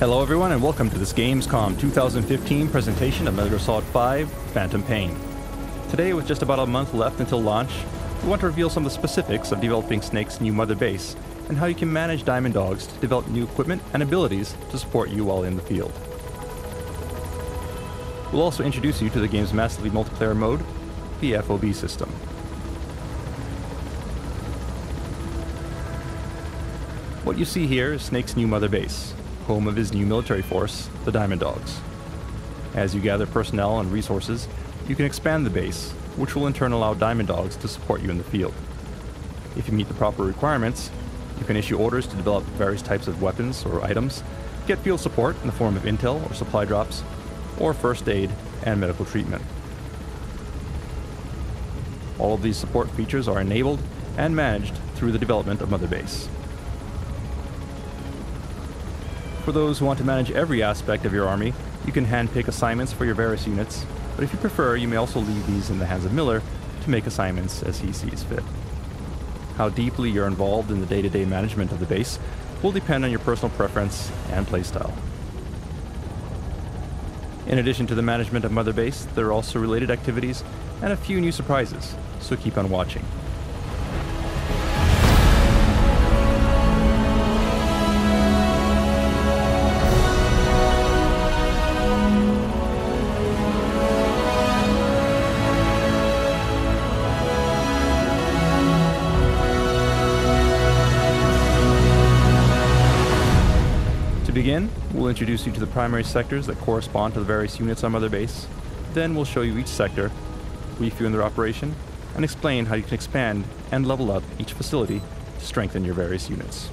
Hello everyone and welcome to this Gamescom 2015 presentation of Metal Gear Solid 5 Phantom Pain. Today, with just about a month left until launch, we want to reveal some of the specifics of developing Snake's new mother base and how you can manage Diamond Dogs to develop new equipment and abilities to support you while in the field. We'll also introduce you to the game's massively multiplayer mode, the FOB system. What you see here is Snake's new mother base, home of his new military force, the Diamond Dogs. As you gather personnel and resources, you can expand the base, which will in turn allow Diamond Dogs to support you in the field. If you meet the proper requirements, you can issue orders to develop various types of weapons or items, get field support in the form of intel or supply drops, or first aid and medical treatment. All of these support features are enabled and managed through the development of Mother Base. For those who want to manage every aspect of your army, you can handpick assignments for your various units, but if you prefer, you may also leave these in the hands of Miller to make assignments as he sees fit. How deeply you're involved in the day-to-day management of the base will depend on your personal preference and playstyle. In addition to the management of Mother Base, there are also related activities and a few new surprises, so keep on watching. To begin, we'll introduce you to the primary sectors that correspond to the various units on Mother Base. Then we'll show you each sector, brief you in their operation, and explain how you can expand and level up each facility to strengthen your various units.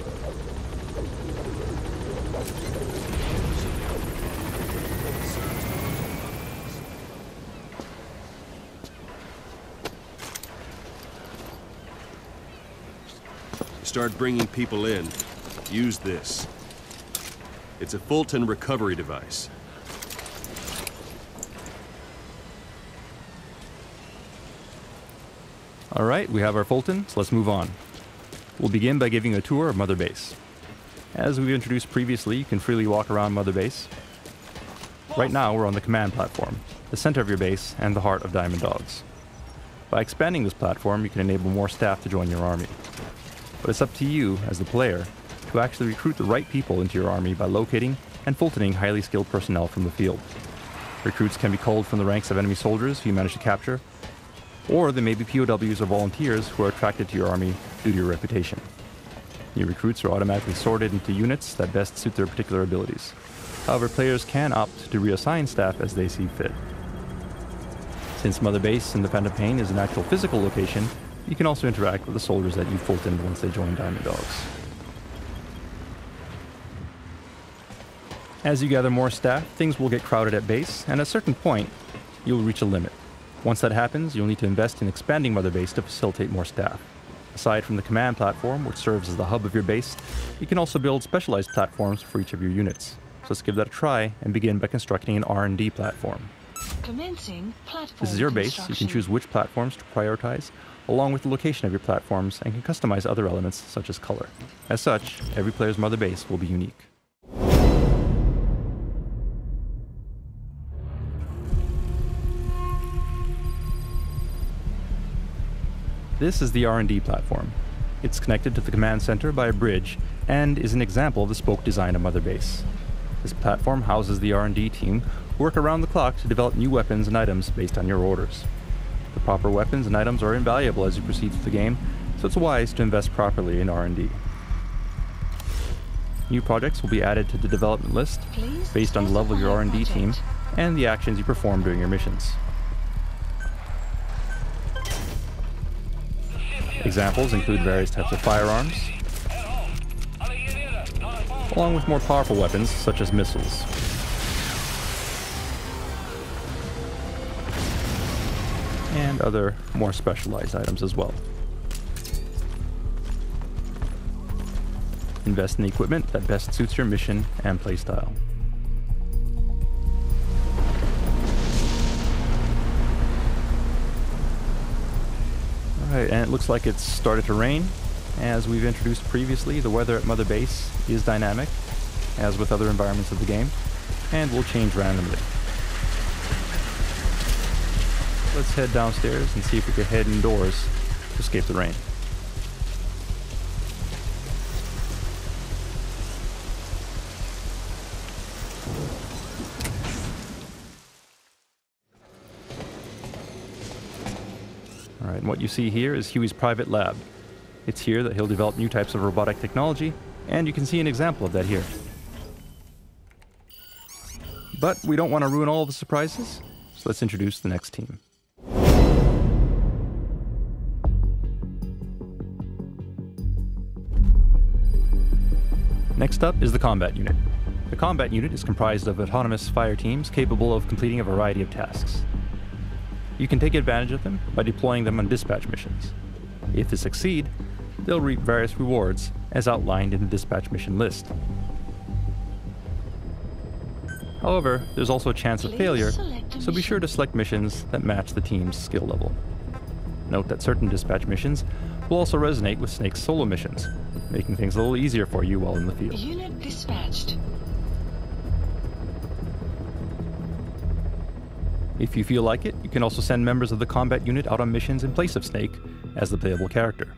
Start bringing people in. Use this. It's a Fulton recovery device. Alright, we have our Fulton, so let's move on. We'll begin by giving a tour of Mother Base. As we've introduced previously, you can freely walk around Mother Base. Right now, we're on the command platform, the center of your base and the heart of Diamond Dogs. By expanding this platform, you can enable more staff to join your army. But it's up to you, as the player, to actually recruit the right people into your army by locating and Fultoning highly skilled personnel from the field. Recruits can be culled from the ranks of enemy soldiers who you manage to capture, or they may be POWs or volunteers who are attracted to your army due to your reputation. New recruits are automatically sorted into units that best suit their particular abilities. However, players can opt to reassign staff as they see fit. Since Mother Base in the Phantom Pain is an actual physical location, you can also interact with the soldiers that you Fultoned once they join Diamond Dogs. As you gather more staff, things will get crowded at base, and at a certain point, you'll reach a limit. Once that happens, you'll need to invest in expanding Mother Base to facilitate more staff. Aside from the command platform, which serves as the hub of your base, you can also build specialized platforms for each of your units. So let's give that a try and begin by constructing an R&D platform. Commencing platform. This is your base. You can choose which platforms to prioritize, along with the location of your platforms, and can customize other elements such as color. As such, every player's Mother Base will be unique. This is the R&D platform. It's connected to the command center by a bridge and is an example of the spoke design of Mother Base. This platform houses the R&D team who work around the clock to develop new weapons and items based on your orders. The proper weapons and items are invaluable as you proceed through the game, so it's wise to invest properly in R&D. New projects will be added to the development list based on the level of your R&D team and the actions you perform during your missions. Examples include various types of firearms, along with more powerful weapons such as missiles. And other more specialized items as well. Invest in the equipment that best suits your mission and playstyle. Alright, and it looks like it's started to rain. As we've introduced previously, the weather at Mother Base is dynamic. as with other environments of the game, and will change randomly. Let's head downstairs and see if we can head indoors to escape the rain. Alright, and what you see here is Huey's private lab. It's here that he'll develop new types of robotic technology, and you can see an example of that here. But we don't want to ruin all the surprises, so let's introduce the next team. Next up is the combat unit. The combat unit is comprised of autonomous fire teams capable of completing a variety of tasks. You can take advantage of them by deploying them on dispatch missions. If they succeed, they'll reap various rewards as outlined in the dispatch mission list. However, there's also a chance of failure, so be sure to select missions that match the team's skill level. Note that certain dispatch missions will also resonate with Snake's solo missions, making things a little easier for you while in the field. Unit dispatched. If you feel like it, you can also send members of the combat unit out on missions in place of Snake as the playable character.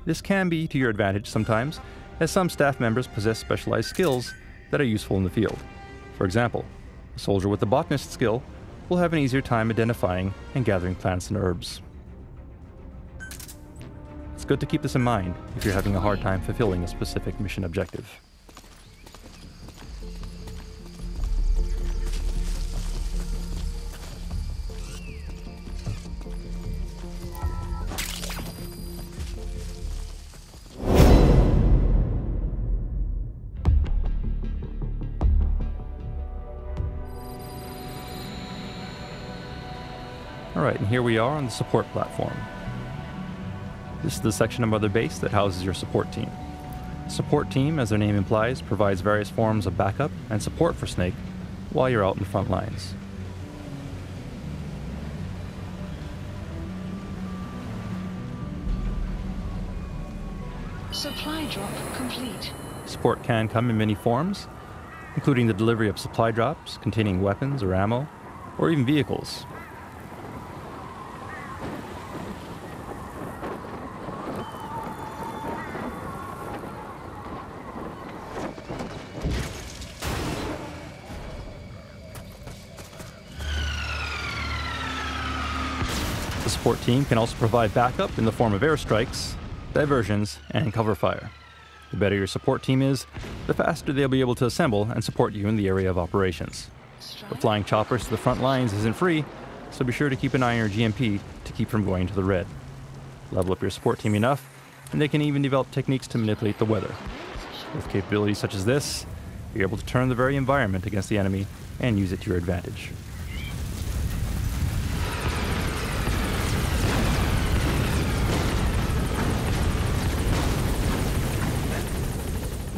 This can be to your advantage sometimes, as some staff members possess specialized skills that are useful in the field. For example, a soldier with the botanist skill will have an easier time identifying and gathering plants and herbs. It's good to keep this in mind if you're having a hard time fulfilling a specific mission objective. Alright, and here we are on the support platform. This is the section of Mother Base that houses your support team. The support team, as their name implies, provides various forms of backup and support for Snake while you're out in the front lines. Supply drop complete. Support can come in many forms, including the delivery of supply drops containing weapons or ammo, or even vehicles. The support team can also provide backup in the form of airstrikes, diversions, and cover fire. The better your support team is, the faster they'll be able to assemble and support you in the area of operations. But flying choppers to the front lines isn't free, so be sure to keep an eye on your GMP to keep from going to the red. Level up your support team enough, and they can even develop techniques to manipulate the weather. With capabilities such as this, you're able to turn the very environment against the enemy and use it to your advantage.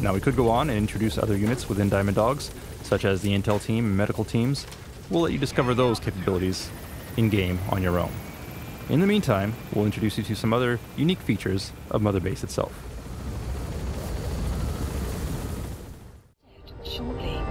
Now we could go on and introduce other units within Diamond Dogs, such as the Intel team and medical teams. We'll let you discover those capabilities in-game on your own. In the meantime, we'll introduce you to some other unique features of Mother Base itself. Shortly.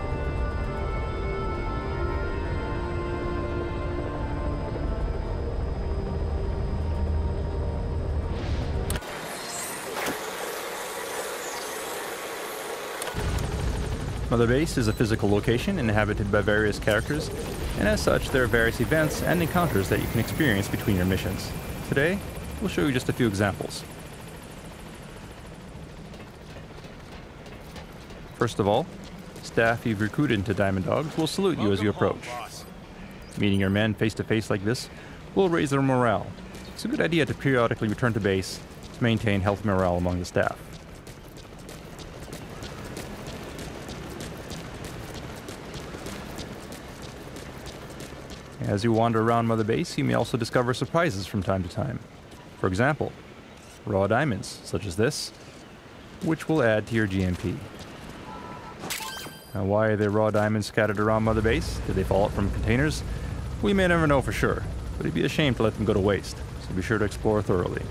Mother Base is a physical location inhabited by various characters, and as such, there are various events and encounters that you can experience between your missions. Today, we'll show you just a few examples. First of all, staff you've recruited into Diamond Dogs will salute you as you approach. Meeting your men face to face like this will raise their morale. It's a good idea to periodically return to base to maintain health morale among the staff. As you wander around Mother Base, you may also discover surprises from time to time. For example, raw diamonds, such as this, which will add to your GMP. Now, why are there raw diamonds scattered around Mother Base? Did they fall out from containers? We may never know for sure, but it'd be a shame to let them go to waste, so be sure to explore thoroughly.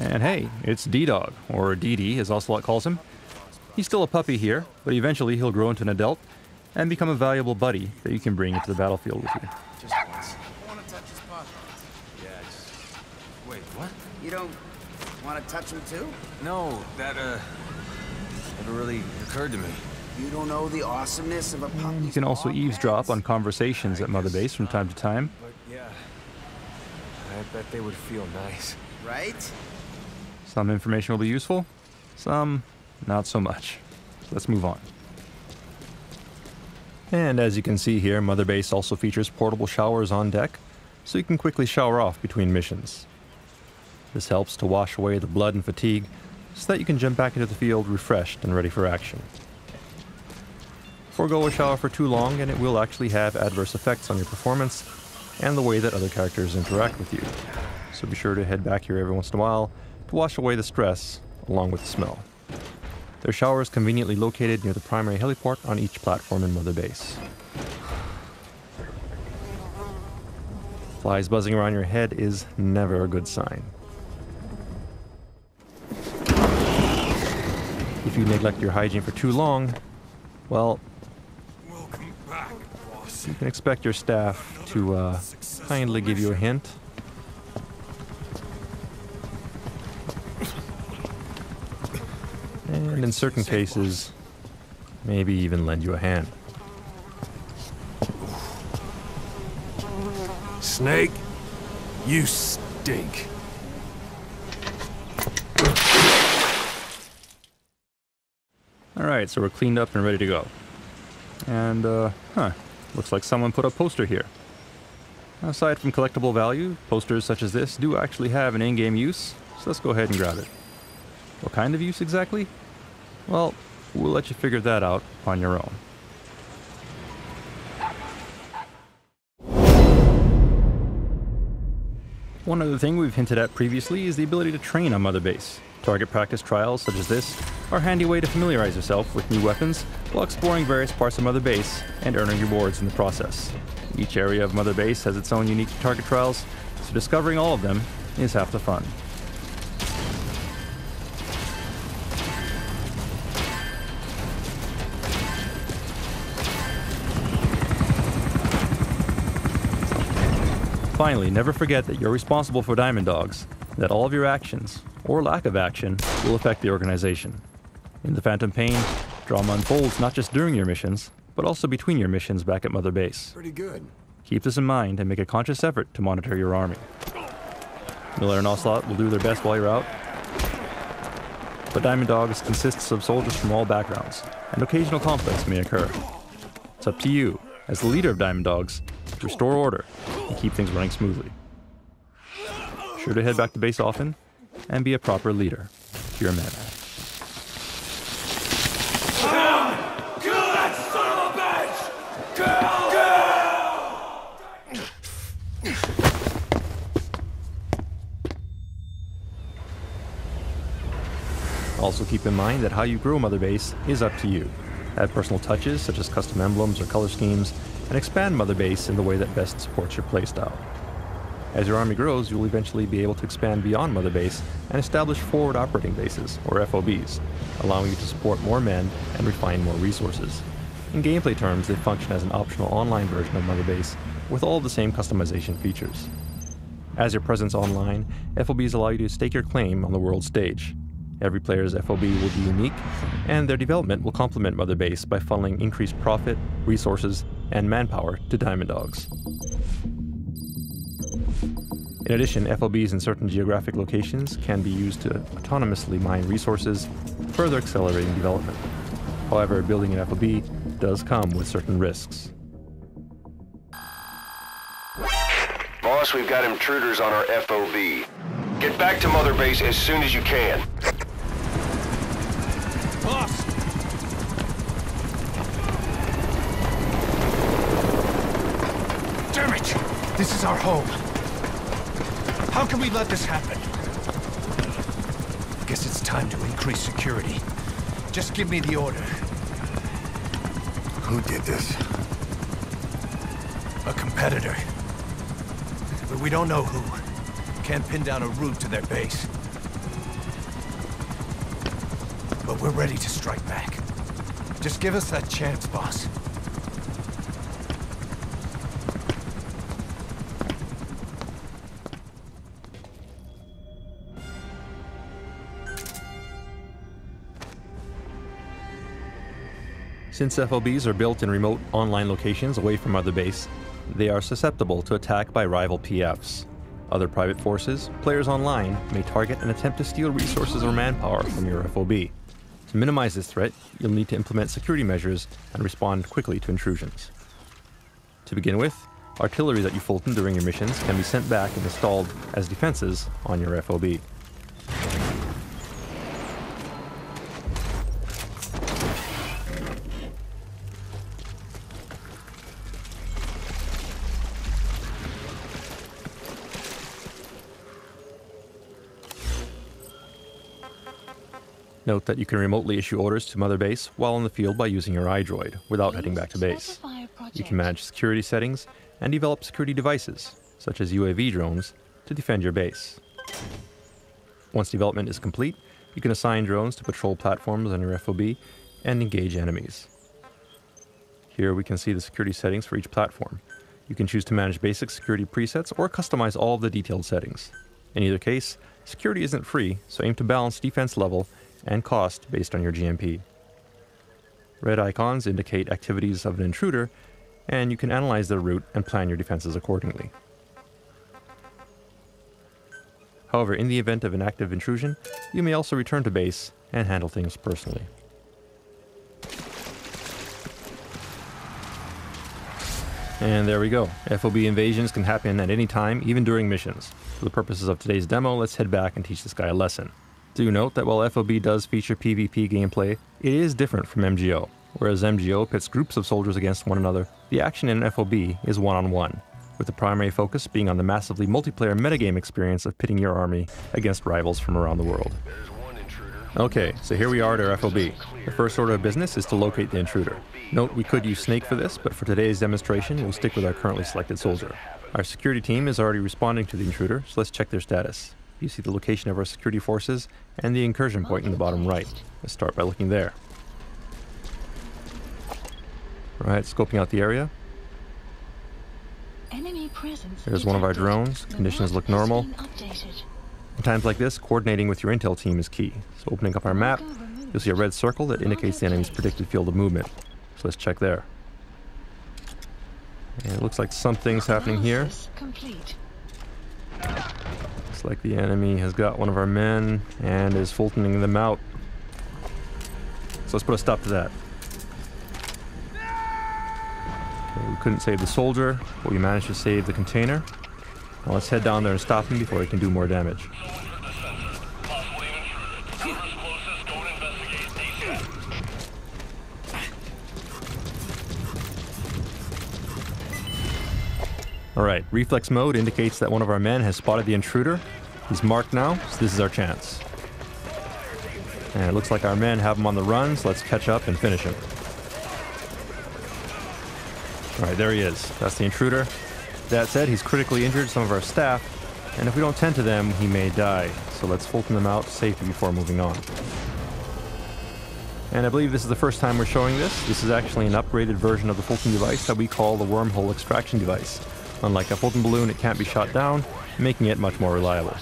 And hey, it's D-Dog, or DD as Ocelot calls him. He's still a puppy here, but eventually he'll grow into an adult and become a valuable buddy that you can bring into the battlefield with you. Just once. I want to touch his paw. Yeah, wait, what? You don't want to touch him too? No, that, never really occurred to me. You don't know the awesomeness of a puppy. You can also eavesdrop on conversations at Mother Base from time to time. But yeah, I bet they would feel nice. Right? Some information will be useful, some not so much. Let's move on. And as you can see here, Mother Base also features portable showers on deck, so you can quickly shower off between missions. This helps to wash away the blood and fatigue, so that you can jump back into the field refreshed and ready for action. Forgo a shower for too long and it will actually have adverse effects on your performance and the way that other characters interact with you. So be sure to head back here every once in a while to wash away the stress along with the smell. Their shower is conveniently located near the primary heliport on each platform in Mother Base. Flies buzzing around your head is never a good sign. If you neglect your hygiene for too long, well, Welcome back, boss. you can expect your staff to kindly give you a hint. And in certain cases, maybe even lend you a hand. Snake, you stink. Alright, so we're cleaned up and ready to go. And, looks like someone put a poster here. Aside from collectible value, posters such as this do actually have an in-game use, so let's go ahead and grab it. What kind of use exactly? Well, we'll let you figure that out on your own. One other thing we've hinted at previously is the ability to train on Mother Base. Target practice trials such as this are a handy way to familiarize yourself with new weapons while exploring various parts of Mother Base and earning rewards in the process. Each area of Mother Base has its own unique target trials, so discovering all of them is half the fun. Finally, never forget that you're responsible for Diamond Dogs, that all of your actions, or lack of action, will affect the organization. In the Phantom Pain, drama unfolds not just during your missions, but also between your missions back at Mother Base. Pretty good. Keep this in mind and make a conscious effort to monitor your army. Miller and Ocelot will do their best while you're out, but Diamond Dogs consists of soldiers from all backgrounds, and occasional conflicts may occur. It's up to you, as the leader of Diamond Dogs, to restore order and keep things running smoothly. Sure to head back to base often, and be a proper leader to your men. Kill that son of a bitch! Kill! Also keep in mind that how you grow Mother Base is up to you. Add personal touches such as custom emblems or color schemes, and expand Mother Base in the way that best supports your playstyle. As your army grows, you'll eventually be able to expand beyond Mother Base and establish forward operating bases, or FOBs, allowing you to support more men and refine more resources. In gameplay terms, they function as an optional online version of Mother Base with all the same customization features. As your presence online, FOBs allow you to stake your claim on the world stage. Every player's FOB will be unique, and their development will complement Mother Base by funneling increased profit, resources, and manpower to Diamond Dogs. In addition, FOBs in certain geographic locations can be used to autonomously mine resources, further accelerating development. However, building an FOB does come with certain risks. Boss, we've got intruders on our FOB. Get back to Mother Base as soon as you can. Boss! Damn it! This is our home. How can we let this happen? Guess it's time to increase security. Just give me the order. Who did this? A competitor. But we don't know who. Can't pin down a route to their base. but we're ready to strike back. Just give us that chance, boss. Since FOBs are built in remote online locations away from Mother Base, they are susceptible to attack by rival PFs. Other private forces, players online, may target and attempt to steal resources or manpower from your FOB. To minimize this threat, you'll need to implement security measures and respond quickly to intrusions. To begin with, artillery that you Fulton during your missions can be sent back and installed as defenses on your FOB. Note that you can remotely issue orders to Mother Base while on the field by using your iDroid, without heading back to base. You can manage security settings and develop security devices, such as UAV drones, to defend your base. Once development is complete, you can assign drones to patrol platforms on your FOB and engage enemies. Here we can see the security settings for each platform. You can choose to manage basic security presets or customize all of the detailed settings. In either case, security isn't free, so aim to balance defense level and cost based on your GMP. Red icons indicate activities of an intruder, and you can analyze their route and plan your defenses accordingly. However, in the event of an active intrusion, you may also return to base and handle things personally. And there we go. FOB invasions can happen at any time, even during missions. For the purposes of today's demo, let's head back and teach this guy a lesson. Do note that while FOB does feature PvP gameplay, it is different from MGO. Whereas MGO pits groups of soldiers against one another, the action in FOB is one-on-one, with the primary focus being on the massively multiplayer metagame experience of pitting your army against rivals from around the world. Okay, so here we are at our FOB. The first order of business is to locate the intruder. Note we could use Snake for this, but for today's demonstration, we'll stick with our currently selected soldier. Our security team is already responding to the intruder, so let's check their status. You see the location of our security forces and the incursion point in the bottom right. Let's start by looking there. Alright, scoping out the area. There's one of our drones. Conditions look normal. In times like this, coordinating with your intel team is key. So opening up our map, you'll see a red circle that indicates the enemy's predicted field of movement. So let's check there. And it looks like something's happening here. Looks like the enemy has got one of our men and is Fultoning them out. So let's put a stop to that. Okay, we couldn't save the soldier, but we managed to save the container. Now let's head down there and stop him before he can do more damage. Alright, reflex mode indicates that one of our men has spotted the intruder. He's marked now, so this is our chance. And it looks like our men have him on the run, so let's catch up and finish him. Alright, there he is. That's the intruder. That said, he's critically injured some of our staff, and if we don't tend to them, he may die. So let's Fulton them out to safety before moving on. And I believe this is the first time we're showing this. This is actually an upgraded version of the Fulton device that we call the wormhole extraction device. Unlike a Fulton balloon, it can't be shot down, making it much more reliable.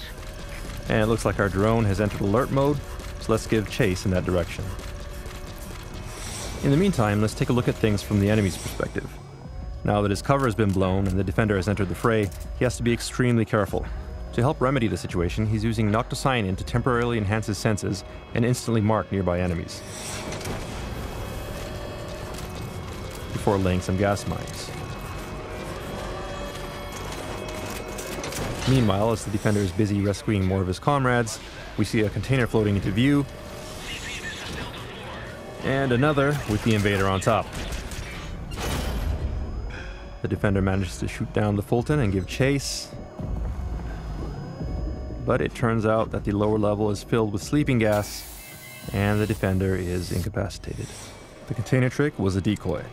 And it looks like our drone has entered alert mode, so let's give chase in that direction. In the meantime, let's take a look at things from the enemy's perspective. Now that his cover has been blown and the defender has entered the fray, he has to be extremely careful. To help remedy the situation, he's using Noctocyanin to temporarily enhance his senses and instantly mark nearby enemies, before laying some gas mines. Meanwhile, as the defender is busy rescuing more of his comrades, we see a container floating into view, and another with the invader on top. The defender manages to shoot down the Fulton and give chase, but it turns out that the lower level is filled with sleeping gas, and the defender is incapacitated. The container trick was a decoy.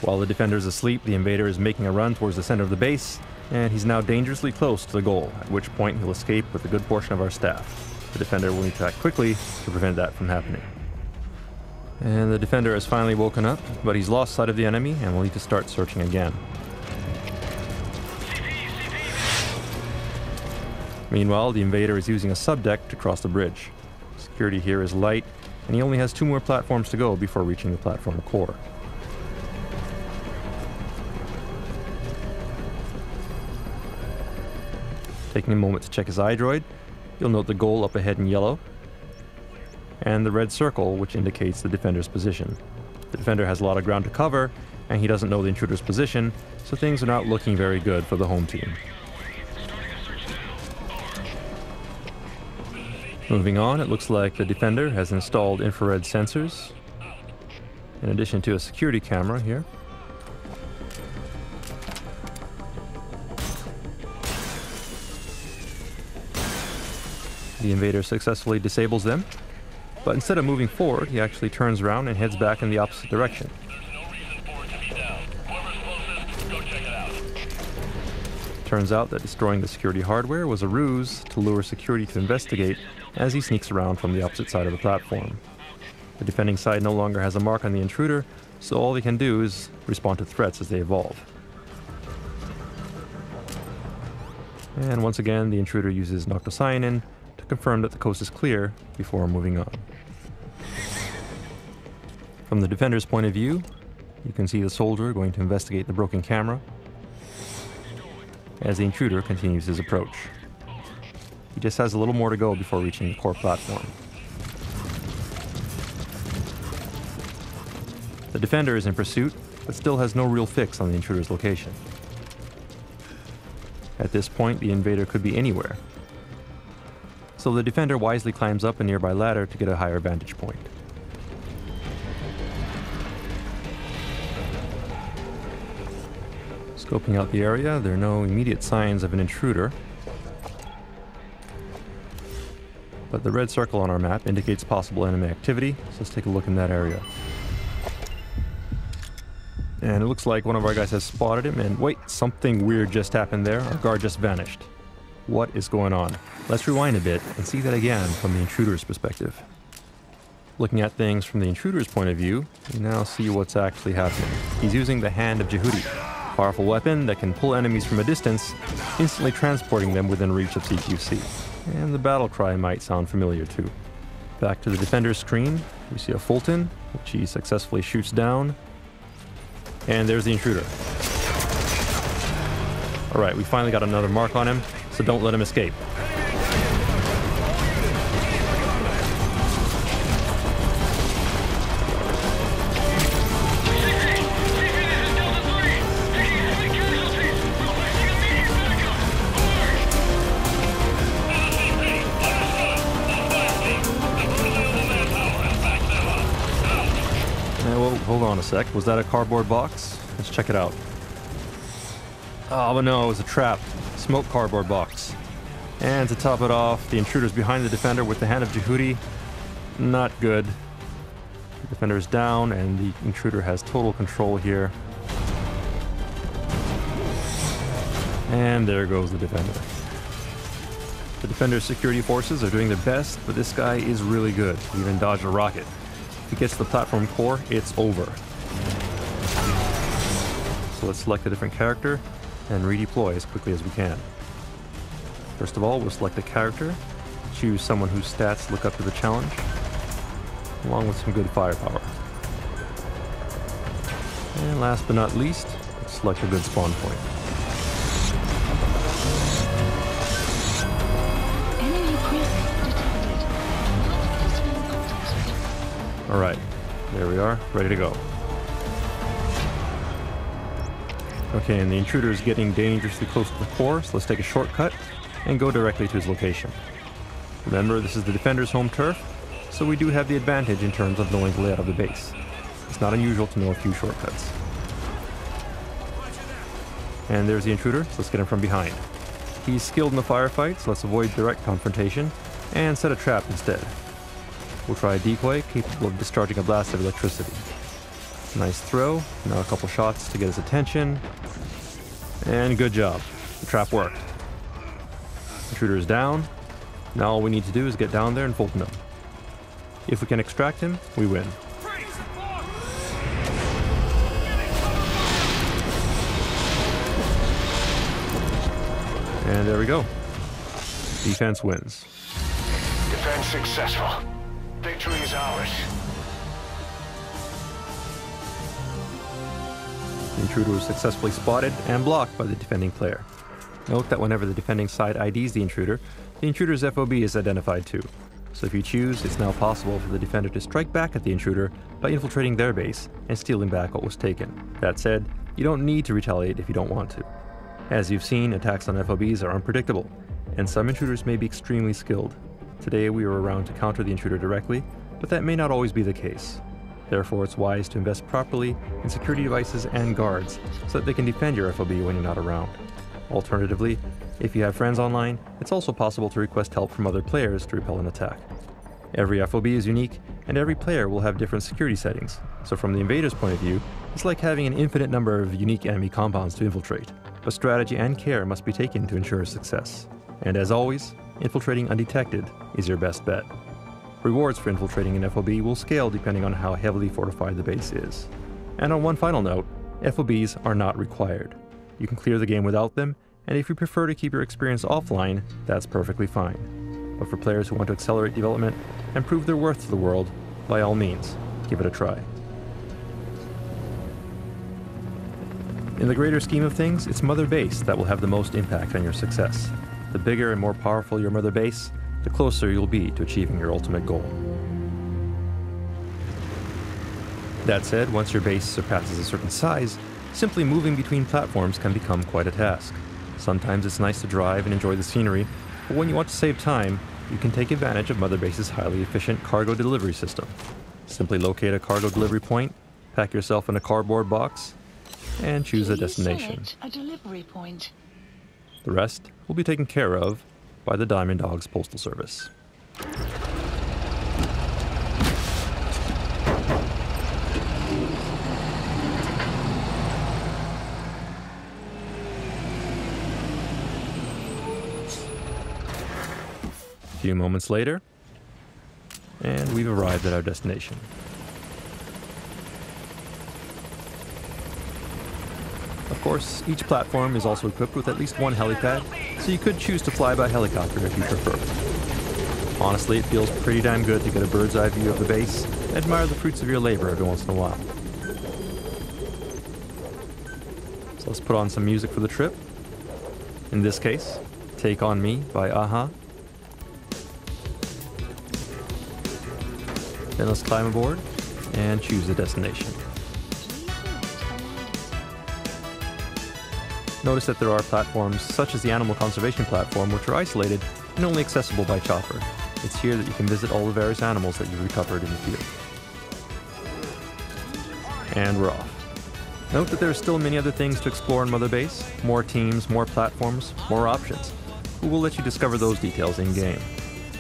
While the defender is asleep, the invader is making a run towards the center of the base, and he's now dangerously close to the goal, at which point he'll escape with a good portion of our staff. The defender will need to act quickly to prevent that from happening. And the defender has finally woken up, but he's lost sight of the enemy and will need to start searching again. Meanwhile, the invader is using a subdeck to cross the bridge. Security here is light, and he only has 2 more platforms to go before reaching the platform core. Taking a moment to check his iDroid, you'll note the goal up ahead in yellow, and the red circle, which indicates the defender's position. The defender has a lot of ground to cover, and he doesn't know the intruder's position, so things are not looking very good for the home team. Moving on, it looks like the defender has installed infrared sensors, in addition to a security camera here. The invader successfully disables them, but instead of moving forward, he actually turns around and heads back in the opposite direction. Turns out that destroying the security hardware was a ruse to lure security to investigate as he sneaks around from the opposite side of the platform. The defending side no longer has a mark on the intruder, so all they can do is respond to threats as they evolve. And once again, the intruder uses noctocyanin to confirm that the coast is clear before moving on. From the defender's point of view, you can see the soldier going to investigate the broken camera as the intruder continues his approach. He just has a little more to go before reaching the core platform. The defender is in pursuit, but still has no real fix on the intruder's location. At this point, the invader could be anywhere, so the defender wisely climbs up a nearby ladder to get a higher vantage point. Scoping out the area, there are no immediate signs of an intruder, but the red circle on our map indicates possible enemy activity, so let's take a look in that area. And it looks like one of our guys has spotted him, and wait, something weird just happened there. Our guard just vanished. What is going on? Let's rewind a bit and see that again from the intruder's perspective. Looking at things from the intruder's point of view, we now see what's actually happening. He's using the Hand of Jehudi, a powerful weapon that can pull enemies from a distance, instantly transporting them within reach of CQC. And the battle cry might sound familiar too. Back to the defender's screen, we see a Fulton, which he successfully shoots down. And there's the intruder. Alright, we finally got another mark on him, so don't let him escape. Hold on a sec, was that a cardboard box? Let's check it out. Oh, but no, it was a trap. Smoke cardboard box. And to top it off, the intruder's behind the defender with the Hand of Jehudi. Not good. The defender's down, and the intruder has total control here. And there goes the defender. The defender's security forces are doing their best, but this guy is really good. He even dodged a rocket. If he gets to the platform core, it's over. So let's select a different character and redeploy as quickly as we can. First of all, we'll select a character, choose someone whose stats look up to the challenge, along with some good firepower. And last but not least, let's select a good spawn point. Enemy presence detected. Alright, there we are, ready to go. Okay, and the intruder is getting dangerously close to the core, so let's take a shortcut and go directly to his location. Remember, this is the defender's home turf, so we do have the advantage in terms of knowing the layout of the base. It's not unusual to know a few shortcuts. And there's the intruder, so let's get him from behind. He's skilled in the firefight, so let's avoid direct confrontation and set a trap instead. We'll try a decoy capable of discharging a blast of electricity. Nice throw, now a couple shots to get his attention, and good job, the trap worked. Intruder is down, now all we need to do is get down there and Fulton him. If we can extract him, we win. Freeze! And there we go. Defense wins. Defense successful. Victory is ours. The intruder was successfully spotted and blocked by the defending player. Note that whenever the defending side IDs the intruder's FOB is identified too. So if you choose, it's now possible for the defender to strike back at the intruder by infiltrating their base and stealing back what was taken. That said, you don't need to retaliate if you don't want to. As you've seen, attacks on FOBs are unpredictable, and some intruders may be extremely skilled. Today we were around to counter the intruder directly, but that may not always be the case. Therefore, it's wise to invest properly in security devices and guards so that they can defend your FOB when you're not around. Alternatively, if you have friends online, it's also possible to request help from other players to repel an attack. Every FOB is unique, and every player will have different security settings, so from the invader's point of view, it's like having an infinite number of unique enemy compounds to infiltrate, but strategy and care must be taken to ensure success. And as always, infiltrating undetected is your best bet. Rewards for infiltrating an FOB will scale depending on how heavily fortified the base is. And on one final note, FOBs are not required. You can clear the game without them, and if you prefer to keep your experience offline, that's perfectly fine. But for players who want to accelerate development and prove their worth to the world, by all means, give it a try. In the greater scheme of things, it's Mother Base that will have the most impact on your success. The bigger and more powerful your Mother Base, the closer you'll be to achieving your ultimate goal. That said, once your base surpasses a certain size, simply moving between platforms can become quite a task. Sometimes it's nice to drive and enjoy the scenery, but when you want to save time, you can take advantage of Mother Base's highly efficient cargo delivery system. Simply locate a cargo delivery point, pack yourself in a cardboard box, and choose a destination. A delivery point. The rest will be taken care of by the Diamond Dogs Postal Service. A few moments later, and we've arrived at our destination. Of course, each platform is also equipped with at least one helipad, so you could choose to fly by helicopter if you prefer. Honestly, it feels pretty damn good to get a bird's eye view of the base and admire the fruits of your labor every once in a while. So let's put on some music for the trip. In this case, Take On Me by Aha. Then let's climb aboard and choose a destination. Notice that there are platforms such as the Animal Conservation Platform which are isolated and only accessible by chopper. It's here that you can visit all the various animals that you've recovered in the field. And we're off. Note that there are still many other things to explore in Mother Base, more teams, more platforms, more options. We will let you discover those details in-game.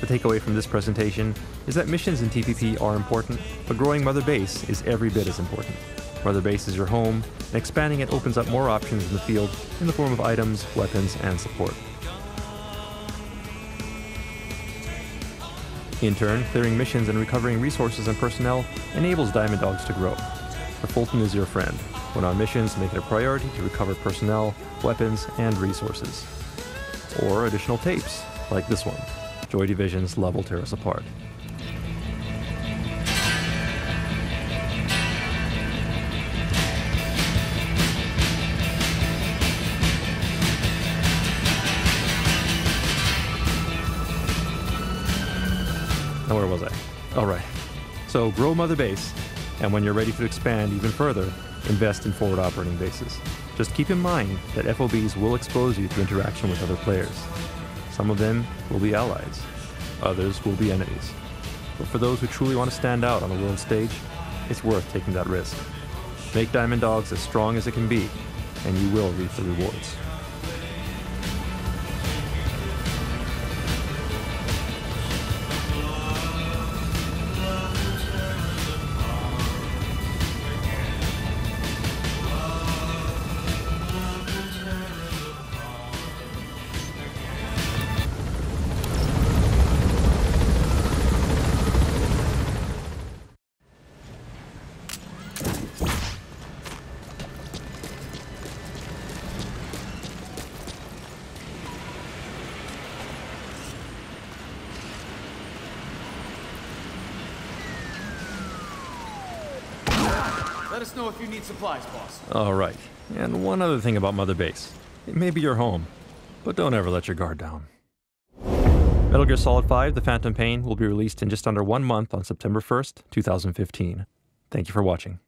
The takeaway from this presentation is that missions in TPP are important, but growing Mother Base is every bit as important. Mother Base is your home, and expanding it opens up more options in the field in the form of items, weapons, and support. In turn, clearing missions and recovering resources and personnel enables Diamond Dogs to grow. The Fulton is your friend. When on missions, make it a priority to recover personnel, weapons, and resources. Or additional tapes, like this one, Joy Division's Love Will Tear Us Apart. Now where was I? All right. So grow Mother Base, and when you're ready to expand even further, invest in forward operating bases. Just keep in mind that FOBs will expose you to interaction with other players. Some of them will be allies, others will be enemies. But for those who truly want to stand out on the world stage, it's worth taking that risk. Make Diamond Dogs as strong as it can be, and you will reap the rewards. Let us know if you need supplies, boss. Alright, and one other thing about Mother Base. It may be your home, but don't ever let your guard down. Metal Gear Solid 5: The Phantom Pain will be released in just under 1 month on September 1st, 2015. Thank you for watching.